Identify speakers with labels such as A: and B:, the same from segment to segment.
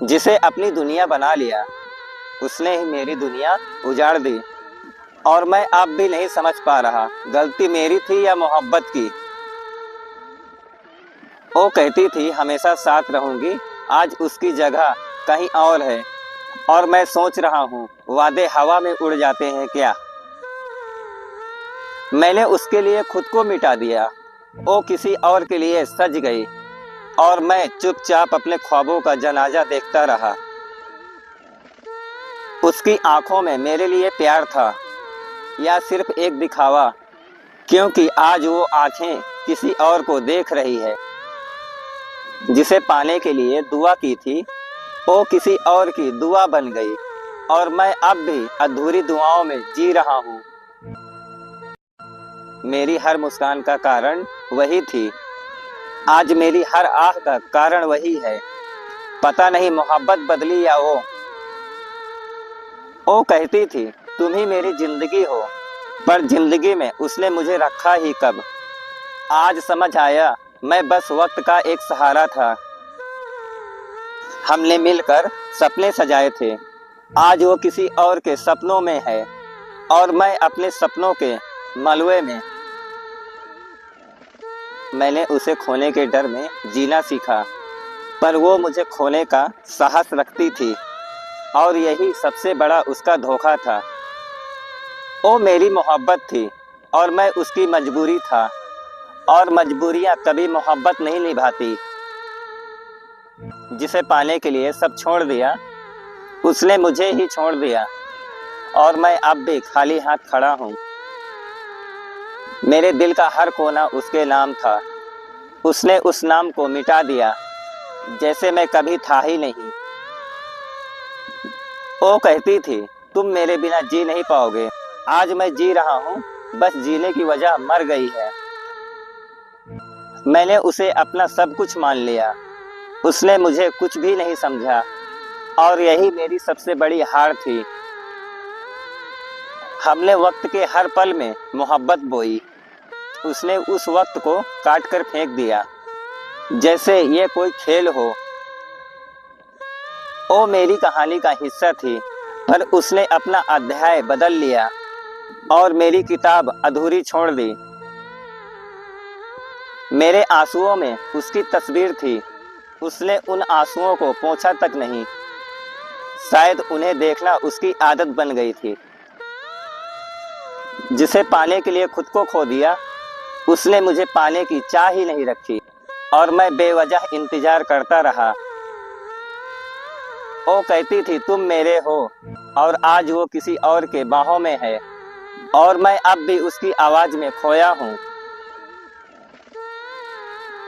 A: जिसे अपनी दुनिया बना लिया, उसने ही मेरी दुनिया उजाड़ दी। और मैं अब भी नहीं समझ पा रहा, गलती मेरी थी या मोहब्बत की। वो कहती थी हमेशा साथ रहूंगी, आज उसकी जगह कहीं और है। और मैं सोच रहा हूँ, वादे हवा में उड़ जाते हैं क्या। मैंने उसके लिए खुद को मिटा दिया, वो किसी और के लिए सज गई, और मैं चुपचाप अपने ख्वाबों का जनाजा देखता रहा। उसकी आंखों में मेरे लिए प्यार था या सिर्फ एक दिखावा, क्योंकि आज वो आंखें किसी और को देख रही है। जिसे पाने के लिए दुआ की थी, वो किसी और की दुआ बन गई, और मैं अब भी अधूरी दुआओं में जी रहा हूँ। मेरी हर मुस्कान का कारण वही थी, आज मेरी हर आह का कारण वही है। पता नहीं मोहब्बत बदली या वो कहती थी तुम ही मेरी जिंदगी हो, पर जिंदगी में उसने मुझे रखा ही कब। आज समझ आया, मैं बस वक्त का एक सहारा था। हमने मिलकर सपने सजाए थे, आज वो किसी और के सपनों में है, और मैं अपने सपनों के मलबे में। मैंने उसे खोने के डर में जीना सीखा, पर वो मुझे खोने का साहस रखती थी, और यही सबसे बड़ा उसका धोखा था। वो मेरी मोहब्बत थी और मैं उसकी मजबूरी था, और मजबूरियां कभी मोहब्बत नहीं निभाती। जिसे पाने के लिए सब छोड़ दिया, उसने मुझे ही छोड़ दिया, और मैं अब भी खाली हाथ खड़ा हूँ। मेरे दिल का हर कोना उसके नाम था, उसने उस नाम को मिटा दिया जैसे मैं कभी था ही नहीं। वो कहती थी तुम मेरे बिना जी नहीं पाओगे, आज मैं जी रहा हूँ, बस जीने की वजह मर गई है। मैंने उसे अपना सब कुछ मान लिया, उसने मुझे कुछ भी नहीं समझा, और यही मेरी सबसे बड़ी हार थी। हमने वक्त के हर पल में मोहब्बत बोई, उसने उस वक्त को काट कर फेंक दिया जैसे ये कोई खेल हो। वो मेरी कहानी का हिस्सा थी, पर उसने अपना अध्याय बदल लिया और मेरी किताब अधूरी छोड़ दी। मेरे आंसुओं में उसकी तस्वीर थी, उसने उन आंसुओं को पोंछा तक नहीं, शायद उन्हें देखना उसकी आदत बन गई थी। जिसे पाने के लिए खुद को खो दिया, उसने मुझे पाने की चाह ही नहीं रखी, और मैं बेवजह इंतजार करता रहा। वो कहती थी तुम मेरे हो, और आज वो किसी और के बाहों में है, और मैं अब भी उसकी आवाज में खोया हूँ।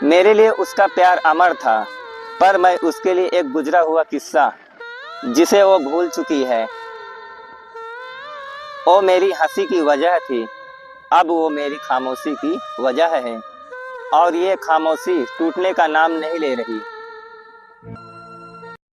A: मेरे लिए उसका प्यार अमर था, पर मैं उसके लिए एक गुजरा हुआ किस्सा जिसे वो भूल चुकी है। वो मेरी हंसी की वजह थी, अब वो मेरी खामोशी की वजह है, और ये खामोशी टूटने का नाम नहीं ले रही।